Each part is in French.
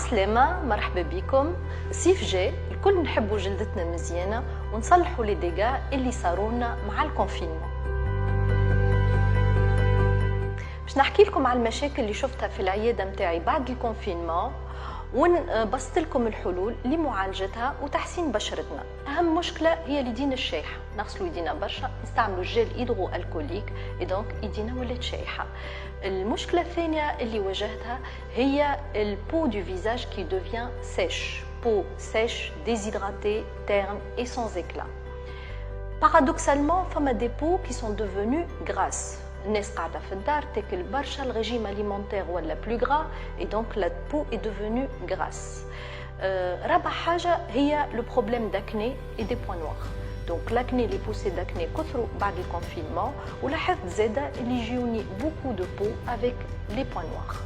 عالسلامة، مرحبا بكم. صيف جاي، الكل نحبوا جلدتنا مزيانة ونصلحوا لي ديغا اللي صارونا مع الكونفينمون. باش نحكي لكم على المشاكل اللي شفتها في العيادة متاعي بعد الكونفينمون ونبسط لكم الحلول لمعالجتها وتحسين بشرتنا. أهم مشكلة هي اليدين الشايحة، نغسلوا يدينا برشا، نستعملوا الجيل هيدرو الكوليك دونك يدينا ولات شايحة. المشكلة الثانية اللي واجهتها هي البو دو فيزاج كي دوفيان سيش، peau sèche, déshydratée, terne et sans éclat. Paradoxalement, فما des peaux qui sont devenues grasses. الناس قاعدة في الدار تاكل برشا، الرجيم alimentaire ولا plus gras et donc la peau est devenue grasse. رابع حاجة هي le problème d'acné et des points noirs. Donc l'acné, les poussées d'acné كثروا بعد الكونفينمون، ولاحظت زادة اللي يجيوني beaucoup de peau avec les points noirs.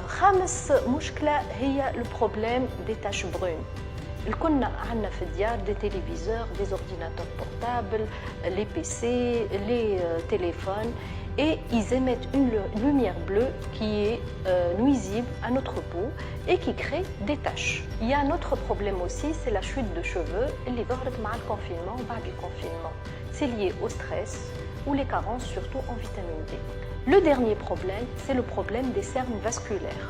خامس مشكلة هي البروبليم دي تاش برون. الكلنا عندنا في الديار دي تيليفيزور، دي اورديناتور بورتابل، لي بيسي، لي تéléphones et ils émettent une lumière bleue qui est nuisible à notre peau et qui crée des taches. Il y a un autre problème aussi, c'est la chute de cheveux اللي ظهرت مع الكونفينمون وبعد الكونفينمون. C'est lié au stress ou les carences surtout en vitamine D. Le dernier problème, c'est le problème des cernes vasculaires.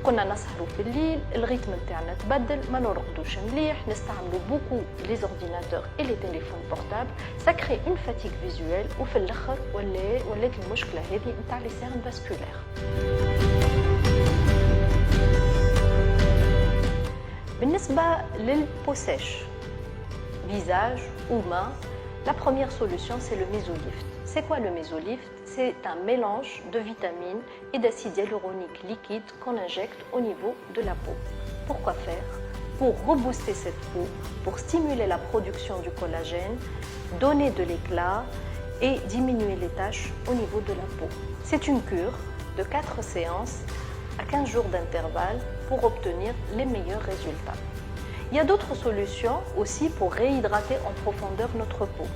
كنا نسهروا في الليل، الريتم نتاعنا تبدل، ما نرقدوش مليح، نستعملوا بوكو لي اورديناتور اي لي تيليفون بورتابل، سا كري اون فاتيك فيزوال، وفي الاخر ولات المشكله هذه نتاع لي سيرن فاسكولير. بالنسبه للبو سيش visage ou main, la première solution c'est le mésolift. C'est quoi le mésolift? C'est un mélange de vitamines et d'acide hyaluronique liquide qu'on injecte au niveau de la peau. Pourquoi faire? Pour rebooster cette peau, pour stimuler la production du collagène, donner de l'éclat et diminuer les taches au niveau de la peau. C'est une cure de 4 séances à 15 jours d'intervalle pour obtenir les meilleurs résultats. Il y a d'autres solutions aussi pour réhydrater en profondeur notre peau.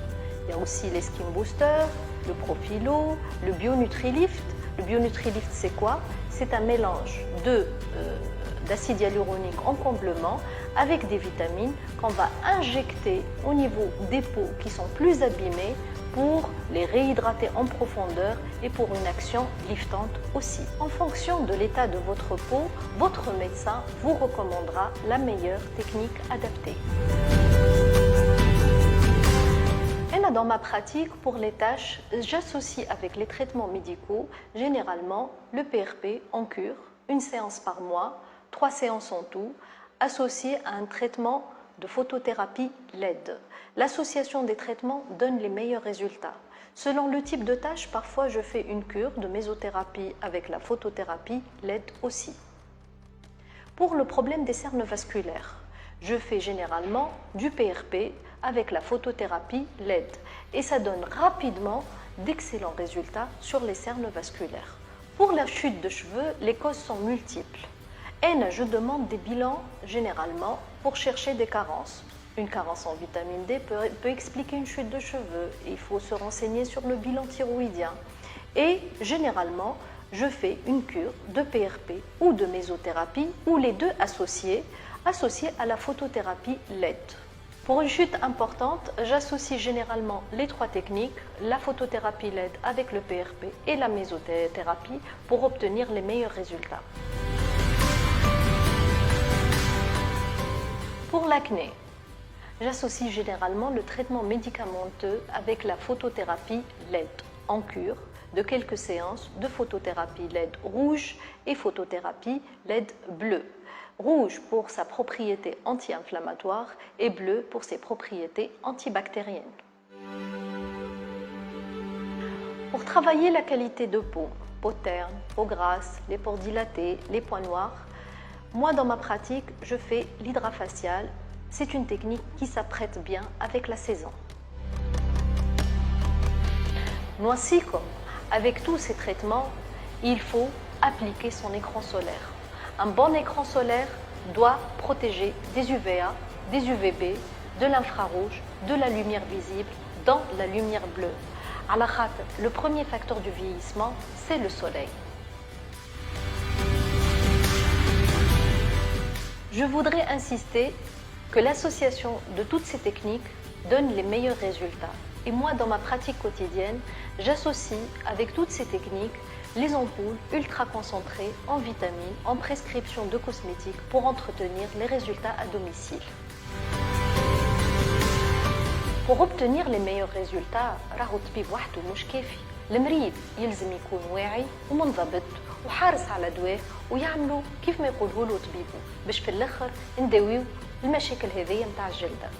Il y a aussi les skin boosters, le Profilo, le Bionutri-Lift. Le Bionutri-Lift, c'est quoi? C'est un mélange d'acide hyaluronique en comblement avec des vitamines qu'on va injecter au niveau des peaux qui sont plus abîmées pour les réhydrater en profondeur et pour une action liftante aussi. En fonction de l'état de votre peau, votre médecin vous recommandera la meilleure technique adaptée. Dans ma pratique, pour les taches, j'associe avec les traitements médicaux généralement le PRP en cure, une séance par mois, 3 séances en tout, associées à un traitement de photothérapie LED. L'association des traitements donne les meilleurs résultats. Selon le type de tâche, parfois je fais une cure de mésothérapie avec la photothérapie LED aussi. Pour le problème des cernes vasculaires, je fais généralement du PRP avec la photothérapie LED et ça donne rapidement d'excellents résultats sur les cernes vasculaires. Pour la chute de cheveux, les causes sont multiples. Je demande des bilans généralement pour chercher des carences. Une carence en vitamine D peut expliquer une chute de cheveux. Il faut se renseigner sur le bilan thyroïdien. Et généralement, je fais une cure de PRP ou de mésothérapie ou les deux associés à la photothérapie LED. Pour une chute importante, j'associe généralement les 3 techniques, la photothérapie LED avec le PRP et la mésothérapie pour obtenir les meilleurs résultats. Pour l'acné, j'associe généralement le traitement médicamenteux avec la photothérapie LED en cure de quelques séances de photothérapie LED rouge et photothérapie LED bleu. Rouge pour sa propriété anti-inflammatoire et bleu pour ses propriétés antibactériennes. Pour travailler la qualité de peau terne, peau grasse, les pores dilatés, les points noirs, moi dans ma pratique, je fais l'hydrafacial. C'est une technique qui s'apprête bien avec la saison. Ainsi comme avec tous ces traitements, il faut appliquer son écran solaire. Un bon écran solaire doit protéger des UVA, des UVB, de l'infrarouge, de la lumière visible, dans la lumière bleue. Le premier facteur du vieillissement, c'est le soleil. Je voudrais insister que l'association de toutes ces techniques donne les meilleurs résultats. Et moi, dans ma pratique quotidienne, j'associe avec toutes ces techniques les ampoules ultra concentrées en vitamines, en prescription de cosmétiques pour entretenir les résultats à domicile. Pour obtenir les meilleurs résultats, راهو الطبيب وحده مش كافي. المريض يلزم يكون واعي ومنضبط وحارس على دواه ويعملوا كيف ما يقوله له طبيبه باش في الاخر نداويو المشاكل هذه متاع الجلده.